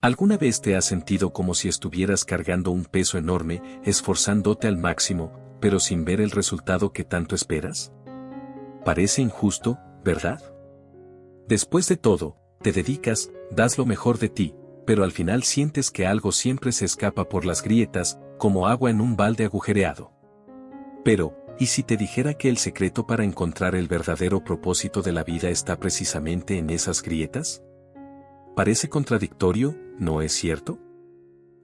¿Alguna vez te has sentido como si estuvieras cargando un peso enorme, esforzándote al máximo, pero sin ver el resultado que tanto esperas? Parece injusto, ¿verdad? Después de todo, te dedicas, das lo mejor de ti, pero al final sientes que algo siempre se escapa por las grietas, como agua en un balde agujereado. Pero, ¿y si te dijera que el secreto para encontrar el verdadero propósito de la vida está precisamente en esas grietas? Parece contradictorio, ¿no es cierto?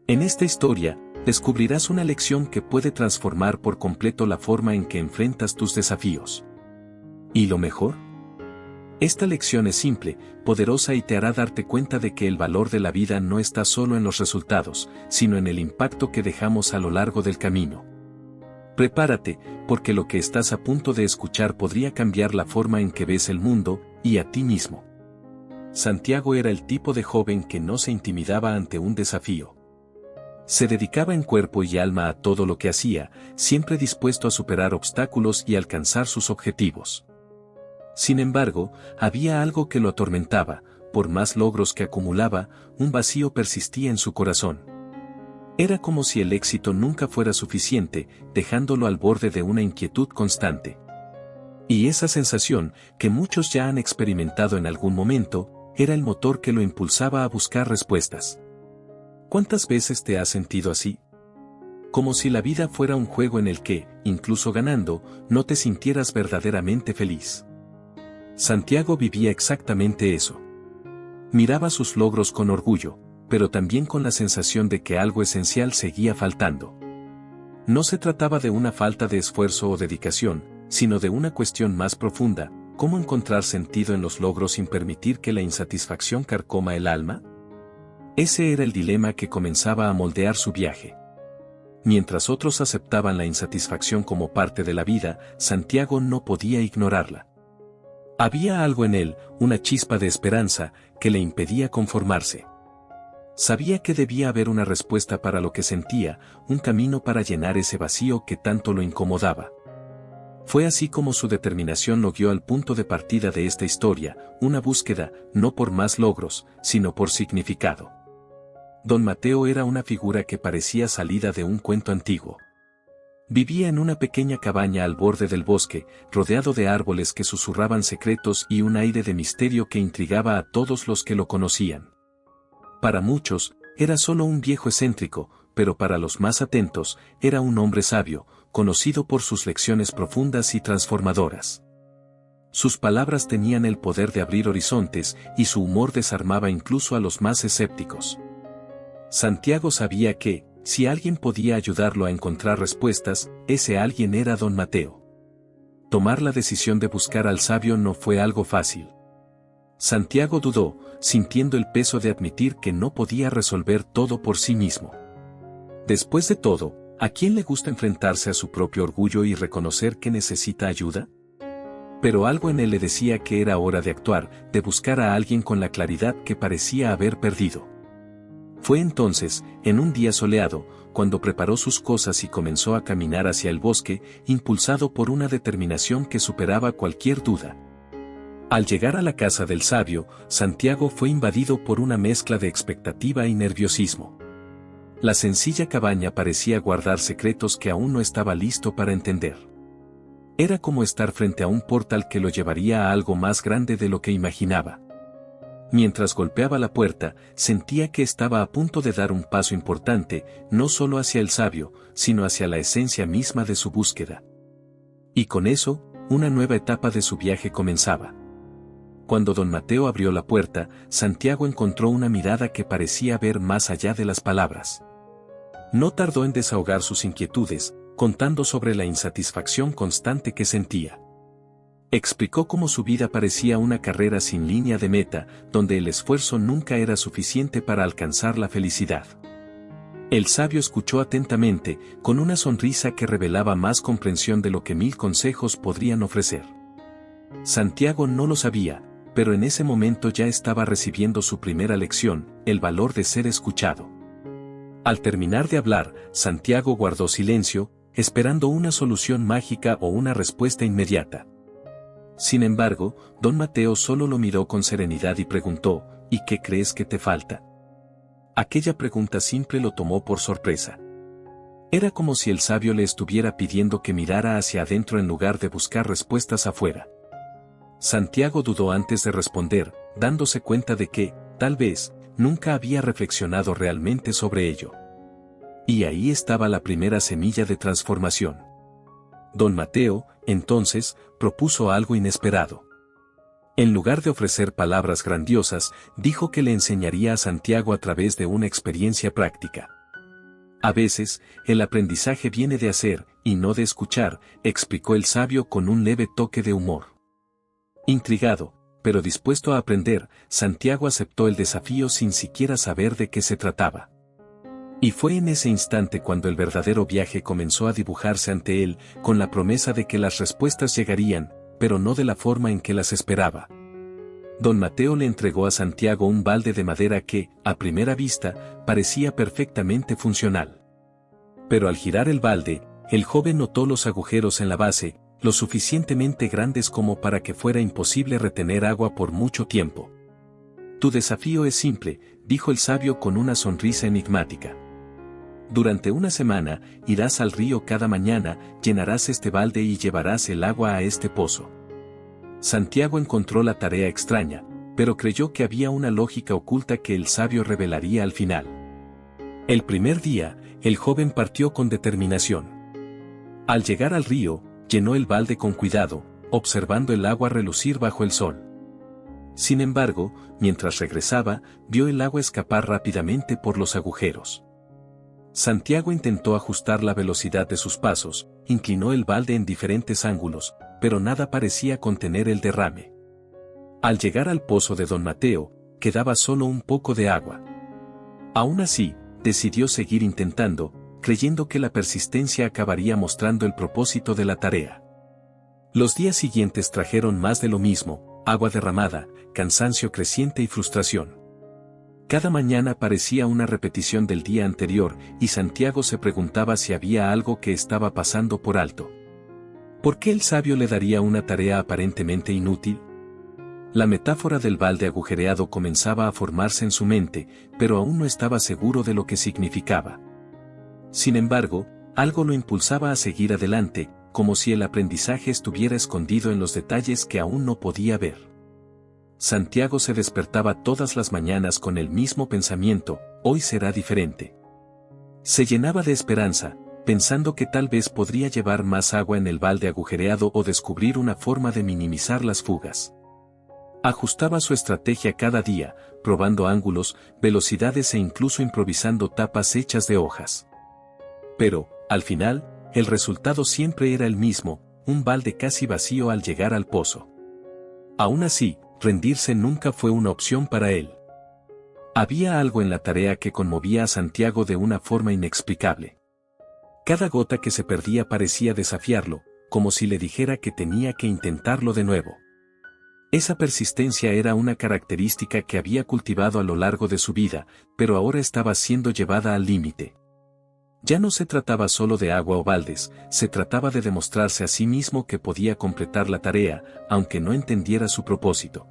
En esta historia, descubrirás una lección que puede transformar por completo la forma en que enfrentas tus desafíos. ¿Y lo mejor? Esta lección es simple, poderosa y te hará darte cuenta de que el valor de la vida no está solo en los resultados, sino en el impacto que dejamos a lo largo del camino. Prepárate, porque lo que estás a punto de escuchar podría cambiar la forma en que ves el mundo, y a ti mismo. Santiago era el tipo de joven que no se intimidaba ante un desafío. Se dedicaba en cuerpo y alma a todo lo que hacía, siempre dispuesto a superar obstáculos y alcanzar sus objetivos. Sin embargo, había algo que lo atormentaba, por más logros que acumulaba, un vacío persistía en su corazón. Era como si el éxito nunca fuera suficiente, dejándolo al borde de una inquietud constante. Y esa sensación, que muchos ya han experimentado en algún momento, era el motor que lo impulsaba a buscar respuestas. ¿Cuántas veces te has sentido así? Como si la vida fuera un juego en el que, incluso ganando, no te sintieras verdaderamente feliz. Santiago vivía exactamente eso. Miraba sus logros con orgullo, pero también con la sensación de que algo esencial seguía faltando. No se trataba de una falta de esfuerzo o dedicación, sino de una cuestión más profunda: ¿cómo encontrar sentido en los logros sin permitir que la insatisfacción carcoma el alma? Ese era el dilema que comenzaba a moldear su viaje. Mientras otros aceptaban la insatisfacción como parte de la vida, Santiago no podía ignorarla. Había algo en él, una chispa de esperanza, que le impedía conformarse. Sabía que debía haber una respuesta para lo que sentía, un camino para llenar ese vacío que tanto lo incomodaba. Fue así como su determinación lo guió al punto de partida de esta historia, una búsqueda, no por más logros, sino por significado. Don Mateo era una figura que parecía salida de un cuento antiguo. Vivía en una pequeña cabaña al borde del bosque, rodeado de árboles que susurraban secretos y un aire de misterio que intrigaba a todos los que lo conocían. Para muchos, era solo un viejo excéntrico, pero para los más atentos, era un hombre sabio, conocido por sus lecciones profundas y transformadoras. Sus palabras tenían el poder de abrir horizontes, y su humor desarmaba incluso a los más escépticos. Santiago sabía que, si alguien podía ayudarlo a encontrar respuestas, ese alguien era Don Mateo. Tomar la decisión de buscar al sabio no fue algo fácil. Santiago dudó, sintiendo el peso de admitir que no podía resolver todo por sí mismo. Después de todo, ¿a quién le gusta enfrentarse a su propio orgullo y reconocer que necesita ayuda? Pero algo en él le decía que era hora de actuar, de buscar a alguien con la claridad que parecía haber perdido. Fue entonces, en un día soleado, cuando preparó sus cosas y comenzó a caminar hacia el bosque, impulsado por una determinación que superaba cualquier duda. Al llegar a la casa del sabio, Santiago fue invadido por una mezcla de expectativa y nerviosismo. La sencilla cabaña parecía guardar secretos que aún no estaba listo para entender. Era como estar frente a un portal que lo llevaría a algo más grande de lo que imaginaba. Mientras golpeaba la puerta, sentía que estaba a punto de dar un paso importante, no solo hacia el sabio, sino hacia la esencia misma de su búsqueda. Y con eso, una nueva etapa de su viaje comenzaba. Cuando Don Mateo abrió la puerta, Santiago encontró una mirada que parecía ver más allá de las palabras. No tardó en desahogar sus inquietudes, contando sobre la insatisfacción constante que sentía. Explicó cómo su vida parecía una carrera sin línea de meta, donde el esfuerzo nunca era suficiente para alcanzar la felicidad. El sabio escuchó atentamente, con una sonrisa que revelaba más comprensión de lo que 1000 consejos podrían ofrecer. Santiago no lo sabía, pero en ese momento ya estaba recibiendo su primera lección, el valor de ser escuchado. Al terminar de hablar, Santiago guardó silencio, esperando una solución mágica o una respuesta inmediata. Sin embargo, Don Mateo solo lo miró con serenidad y preguntó: ¿y qué crees que te falta? Aquella pregunta simple lo tomó por sorpresa. Era como si el sabio le estuviera pidiendo que mirara hacia adentro en lugar de buscar respuestas afuera. Santiago dudó antes de responder, dándose cuenta de que, tal vez, nunca había reflexionado realmente sobre ello. Y ahí estaba la primera semilla de transformación. Don Mateo, entonces, propuso algo inesperado. En lugar de ofrecer palabras grandiosas, dijo que le enseñaría a Santiago a través de una experiencia práctica. A veces, el aprendizaje viene de hacer, y no de escuchar, explicó el sabio con un leve toque de humor. Intrigado, pero dispuesto a aprender, Santiago aceptó el desafío sin siquiera saber de qué se trataba. Y fue en ese instante cuando el verdadero viaje comenzó a dibujarse ante él, con la promesa de que las respuestas llegarían, pero no de la forma en que las esperaba. Don Mateo le entregó a Santiago un balde de madera que, a primera vista, parecía perfectamente funcional. Pero al girar el balde, el joven notó los agujeros en la base, lo suficientemente grandes como para que fuera imposible retener agua por mucho tiempo. Tu desafío es simple, dijo el sabio con una sonrisa enigmática. Durante una semana, irás al río cada mañana, llenarás este balde y llevarás el agua a este pozo. Santiago encontró la tarea extraña, pero creyó que había una lógica oculta que el sabio revelaría al final. El primer día, el joven partió con determinación. Al llegar al río, llenó el balde con cuidado, observando el agua relucir bajo el sol. Sin embargo, mientras regresaba, vio el agua escapar rápidamente por los agujeros. Santiago intentó ajustar la velocidad de sus pasos, inclinó el balde en diferentes ángulos, pero nada parecía contener el derrame. Al llegar al pozo de Don Mateo, quedaba solo un poco de agua. Aún así, decidió seguir intentando, creyendo que la persistencia acabaría mostrando el propósito de la tarea. Los días siguientes trajeron más de lo mismo, agua derramada, cansancio creciente y frustración. Cada mañana parecía una repetición del día anterior, y Santiago se preguntaba si había algo que estaba pasando por alto. ¿Por qué el sabio le daría una tarea aparentemente inútil? La metáfora del balde agujereado comenzaba a formarse en su mente, pero aún no estaba seguro de lo que significaba. Sin embargo, algo lo impulsaba a seguir adelante, como si el aprendizaje estuviera escondido en los detalles que aún no podía ver. Santiago se despertaba todas las mañanas con el mismo pensamiento, hoy será diferente. Se llenaba de esperanza, pensando que tal vez podría llevar más agua en el balde agujereado o descubrir una forma de minimizar las fugas. Ajustaba su estrategia cada día, probando ángulos, velocidades e incluso improvisando tapas hechas de hojas. Pero, al final, el resultado siempre era el mismo, un balde casi vacío al llegar al pozo. Aún así, rendirse nunca fue una opción para él. Había algo en la tarea que conmovía a Santiago de una forma inexplicable. Cada gota que se perdía parecía desafiarlo, como si le dijera que tenía que intentarlo de nuevo. Esa persistencia era una característica que había cultivado a lo largo de su vida, pero ahora estaba siendo llevada al límite. Ya no se trataba solo de agua o baldes, se trataba de demostrarse a sí mismo que podía completar la tarea, aunque no entendiera su propósito.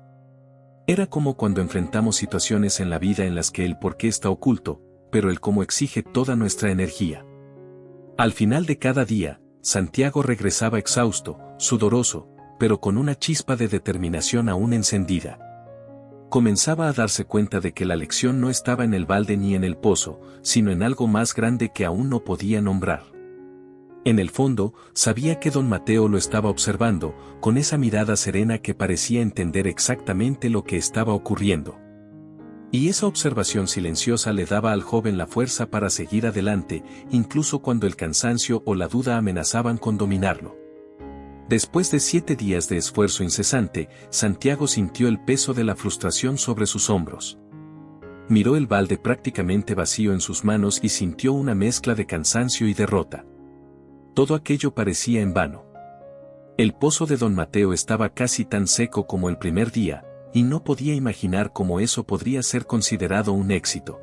Era como cuando enfrentamos situaciones en la vida en las que el porqué está oculto, pero el cómo exige toda nuestra energía. Al final de cada día, Santiago regresaba exhausto, sudoroso, pero con una chispa de determinación aún encendida. Comenzaba a darse cuenta de que la lección no estaba en el balde ni en el pozo, sino en algo más grande que aún no podía nombrar. En el fondo, sabía que Don Mateo lo estaba observando, con esa mirada serena que parecía entender exactamente lo que estaba ocurriendo. Y esa observación silenciosa le daba al joven la fuerza para seguir adelante, incluso cuando el cansancio o la duda amenazaban con dominarlo. Después de 7 días de esfuerzo incesante, Santiago sintió el peso de la frustración sobre sus hombros. Miró el balde prácticamente vacío en sus manos y sintió una mezcla de cansancio y derrota. Todo aquello parecía en vano. El pozo de Don Mateo estaba casi tan seco como el primer día, y no podía imaginar cómo eso podría ser considerado un éxito.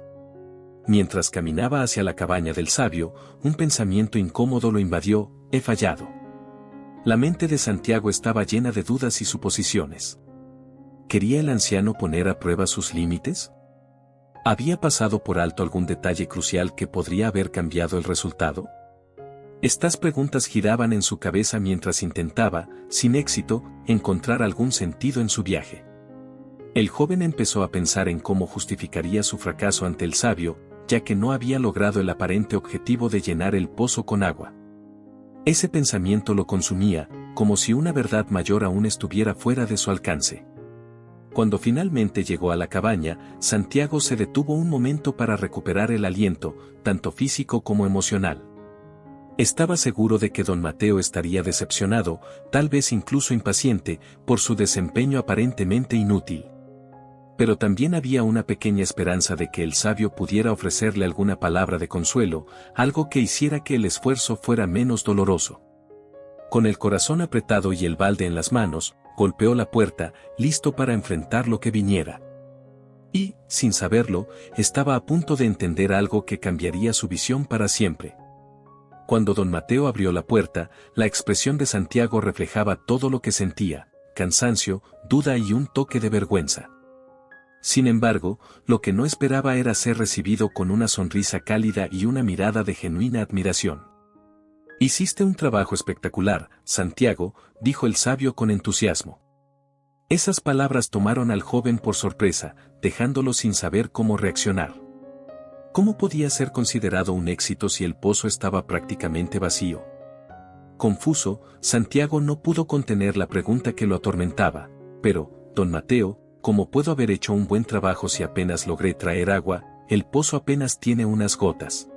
Mientras caminaba hacia la cabaña del sabio, un pensamiento incómodo lo invadió: he fallado. La mente de Santiago estaba llena de dudas y suposiciones. ¿Quería el anciano poner a prueba sus límites? ¿Había pasado por alto algún detalle crucial que podría haber cambiado el resultado? Estas preguntas giraban en su cabeza mientras intentaba, sin éxito, encontrar algún sentido en su viaje. El joven empezó a pensar en cómo justificaría su fracaso ante el sabio, ya que no había logrado el aparente objetivo de llenar el pozo con agua. Ese pensamiento lo consumía, como si una verdad mayor aún estuviera fuera de su alcance. Cuando finalmente llegó a la cabaña, Santiago se detuvo un momento para recuperar el aliento, tanto físico como emocional. Estaba seguro de que don Mateo estaría decepcionado, tal vez incluso impaciente, por su desempeño aparentemente inútil. Pero también había una pequeña esperanza de que el sabio pudiera ofrecerle alguna palabra de consuelo, algo que hiciera que el esfuerzo fuera menos doloroso. Con el corazón apretado y el balde en las manos, golpeó la puerta, listo para enfrentar lo que viniera. Y, sin saberlo, estaba a punto de entender algo que cambiaría su visión para siempre. Cuando don Mateo abrió la puerta, la expresión de Santiago reflejaba todo lo que sentía: cansancio, duda y un toque de vergüenza. Sin embargo, lo que no esperaba era ser recibido con una sonrisa cálida y una mirada de genuina admiración. «Hiciste un trabajo espectacular, Santiago», dijo el sabio con entusiasmo. Esas palabras tomaron al joven por sorpresa, dejándolo sin saber cómo reaccionar. ¿Cómo podía ser considerado un éxito si el pozo estaba prácticamente vacío? Confuso, Santiago no pudo contener la pregunta que lo atormentaba. «Pero, don Mateo, ¿cómo puedo haber hecho un buen trabajo si apenas logré traer agua? El pozo apenas tiene unas gotas».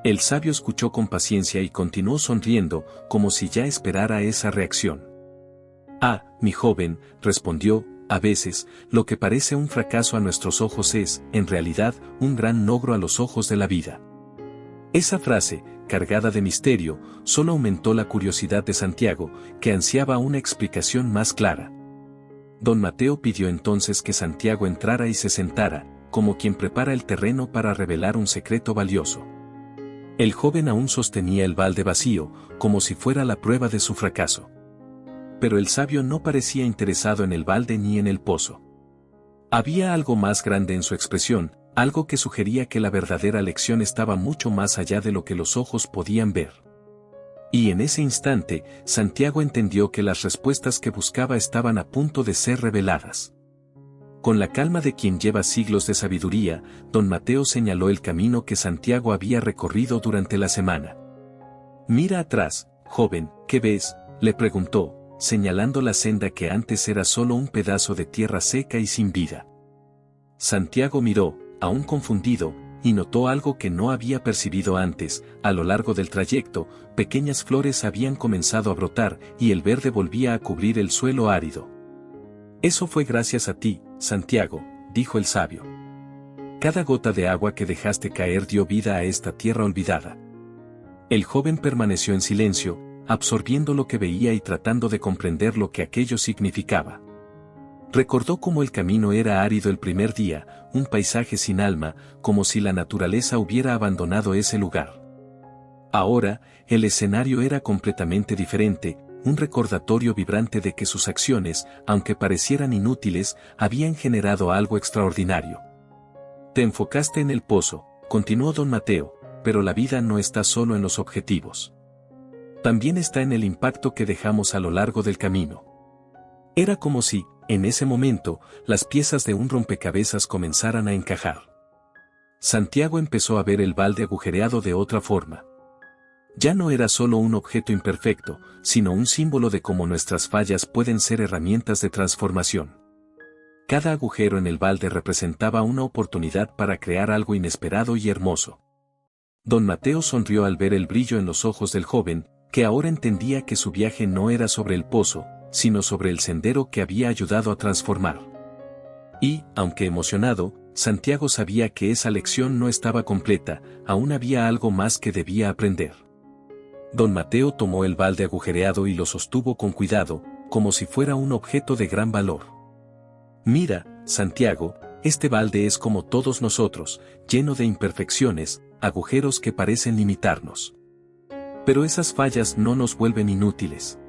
El sabio escuchó con paciencia y continuó sonriendo, como si ya esperara esa reacción. «Ah, mi joven», respondió, «a veces, lo que parece un fracaso a nuestros ojos es, en realidad, un gran logro a los ojos de la vida». Esa frase, cargada de misterio, solo aumentó la curiosidad de Santiago, que ansiaba una explicación más clara. Don Mateo pidió entonces que Santiago entrara y se sentara, como quien prepara el terreno para revelar un secreto valioso. El joven aún sostenía el balde vacío, como si fuera la prueba de su fracaso. Pero el sabio no parecía interesado en el balde ni en el pozo. Había algo más grande en su expresión, algo que sugería que la verdadera lección estaba mucho más allá de lo que los ojos podían ver. Y en ese instante, Santiago entendió que las respuestas que buscaba estaban a punto de ser reveladas. Con la calma de quien lleva siglos de sabiduría, don Mateo señaló el camino que Santiago había recorrido durante la semana. «Mira atrás, joven, ¿qué ves?», le preguntó, señalando la senda que antes era solo un pedazo de tierra seca y sin vida. Santiago miró, aún confundido, y notó algo que no había percibido antes. A lo largo del trayecto, pequeñas flores habían comenzado a brotar y el verde volvía a cubrir el suelo árido. «Eso fue gracias a ti, Santiago», dijo el sabio. «Cada gota de agua que dejaste caer dio vida a esta tierra olvidada». El joven permaneció en silencio, absorbiendo lo que veía y tratando de comprender lo que aquello significaba. Recordó cómo el camino era árido el primer día, un paisaje sin alma, como si la naturaleza hubiera abandonado ese lugar. Ahora, el escenario era completamente diferente, un recordatorio vibrante de que sus acciones, aunque parecieran inútiles, habían generado algo extraordinario. «Te enfocaste en el pozo», continuó don Mateo, «pero la vida no está solo en los objetivos. También está en el impacto que dejamos a lo largo del camino». Era como si, en ese momento, las piezas de un rompecabezas comenzaran a encajar. Santiago empezó a ver el balde agujereado de otra forma. Ya no era solo un objeto imperfecto, sino un símbolo de cómo nuestras fallas pueden ser herramientas de transformación. Cada agujero en el balde representaba una oportunidad para crear algo inesperado y hermoso. Don Mateo sonrió al ver el brillo en los ojos del joven, que ahora entendía que su viaje no era sobre el pozo, sino sobre el sendero que había ayudado a transformar. Y, aunque emocionado, Santiago sabía que esa lección no estaba completa, aún había algo más que debía aprender. Don Mateo tomó el balde agujereado y lo sostuvo con cuidado, como si fuera un objeto de gran valor. «Mira, Santiago, este balde es como todos nosotros, lleno de imperfecciones, agujeros que parecen limitarnos. Pero esas fallas no nos vuelven inútiles.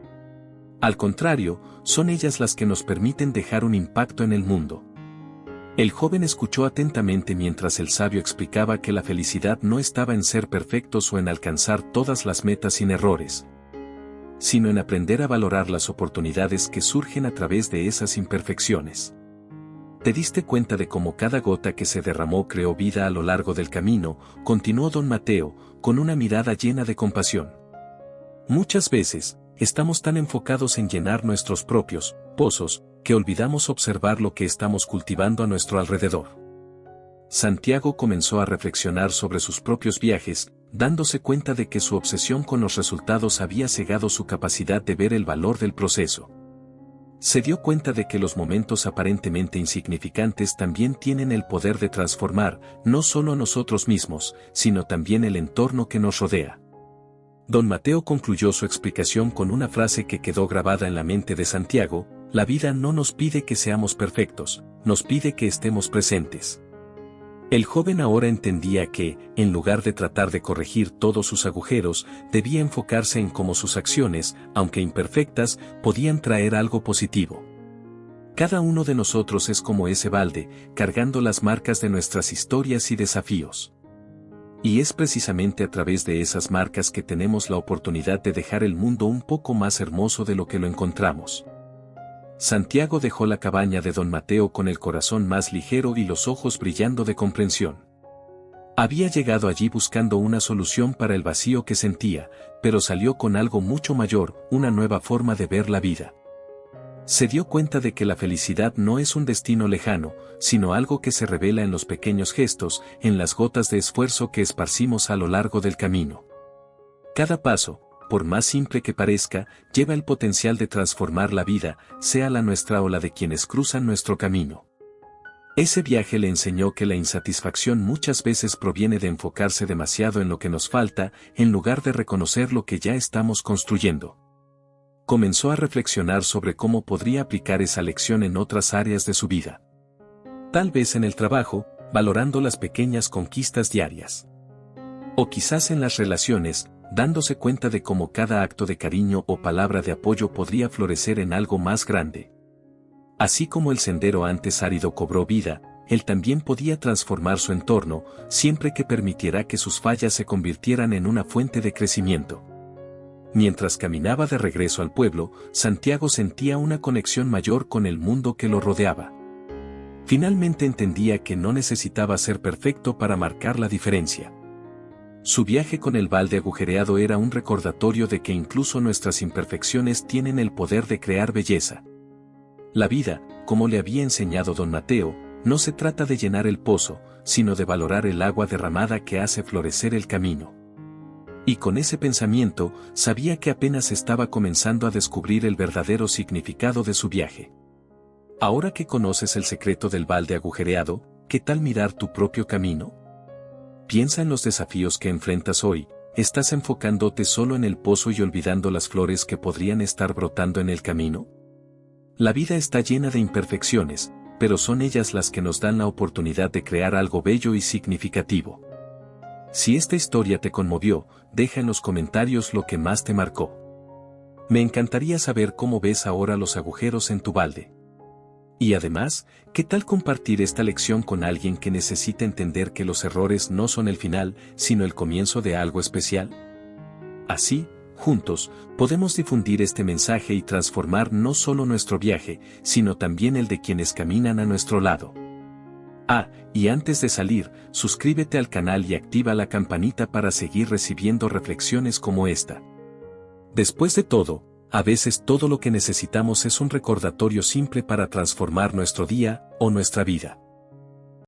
Al contrario, son ellas las que nos permiten dejar un impacto en el mundo. El joven escuchó atentamente mientras el sabio explicaba que la felicidad no estaba en ser perfectos o en alcanzar todas las metas sin errores, sino en aprender a valorar las oportunidades que surgen a través de esas imperfecciones. ¿Te diste cuenta de cómo cada gota que se derramó creó vida a lo largo del camino?, continuó don Mateo, con una mirada llena de compasión. Muchas veces, estamos tan enfocados en llenar nuestros propios pozos, que olvidamos observar lo que estamos cultivando a nuestro alrededor. Santiago comenzó a reflexionar sobre sus propios viajes, dándose cuenta de que su obsesión con los resultados había cegado su capacidad de ver el valor del proceso. Se dio cuenta de que los momentos aparentemente insignificantes también tienen el poder de transformar, no solo a nosotros mismos, sino también el entorno que nos rodea. Don Mateo concluyó su explicación con una frase que quedó grabada en la mente de Santiago: la vida no nos pide que seamos perfectos, nos pide que estemos presentes. El joven ahora entendía que, en lugar de tratar de corregir todos sus agujeros, debía enfocarse en cómo sus acciones, aunque imperfectas, podían traer algo positivo. Cada uno de nosotros es como ese balde, cargando las marcas de nuestras historias y desafíos. Y es precisamente a través de esas marcas que tenemos la oportunidad de dejar el mundo un poco más hermoso de lo que lo encontramos. Santiago dejó la cabaña de don Mateo con el corazón más ligero y los ojos brillando de comprensión. Había llegado allí buscando una solución para el vacío que sentía, pero salió con algo mucho mayor, una nueva forma de ver la vida. Se dio cuenta de que la felicidad no es un destino lejano, sino algo que se revela en los pequeños gestos, en las gotas de esfuerzo que esparcimos a lo largo del camino. Cada paso, por más simple que parezca, lleva el potencial de transformar la vida, sea la nuestra o la de quienes cruzan nuestro camino. Ese viaje le enseñó que la insatisfacción muchas veces proviene de enfocarse demasiado en lo que nos falta, en lugar de reconocer lo que ya estamos construyendo. Comenzó a reflexionar sobre cómo podría aplicar esa lección en otras áreas de su vida. Tal vez en el trabajo, valorando las pequeñas conquistas diarias. O quizás en las relaciones, dándose cuenta de cómo cada acto de cariño o palabra de apoyo podría florecer en algo más grande. Así como el sendero antes árido cobró vida, él también podía transformar su entorno, siempre que permitiera que sus fallas se convirtieran en una fuente de crecimiento. Mientras caminaba de regreso al pueblo, Santiago sentía una conexión mayor con el mundo que lo rodeaba. Finalmente entendía que no necesitaba ser perfecto para marcar la diferencia. Su viaje con el balde agujereado era un recordatorio de que incluso nuestras imperfecciones tienen el poder de crear belleza. La vida, como le había enseñado don Mateo, no se trata de llenar el pozo, sino de valorar el agua derramada que hace florecer el camino. Y con ese pensamiento, sabía que apenas estaba comenzando a descubrir el verdadero significado de su viaje. Ahora que conoces el secreto del balde agujereado, ¿qué tal mirar tu propio camino? Piensa en los desafíos que enfrentas hoy. ¿Estás enfocándote solo en el pozo y olvidando las flores que podrían estar brotando en el camino? La vida está llena de imperfecciones, pero son ellas las que nos dan la oportunidad de crear algo bello y significativo. Si esta historia te conmovió, deja en los comentarios lo que más te marcó. Me encantaría saber cómo ves ahora los agujeros en tu balde. Y además, ¿qué tal compartir esta lección con alguien que necesita entender que los errores no son el final, sino el comienzo de algo especial? Así, juntos, podemos difundir este mensaje y transformar no solo nuestro viaje, sino también el de quienes caminan a nuestro lado. Y antes de salir, suscríbete al canal y activa la campanita para seguir recibiendo reflexiones como esta. Después de todo, a veces todo lo que necesitamos es un recordatorio simple para transformar nuestro día o nuestra vida.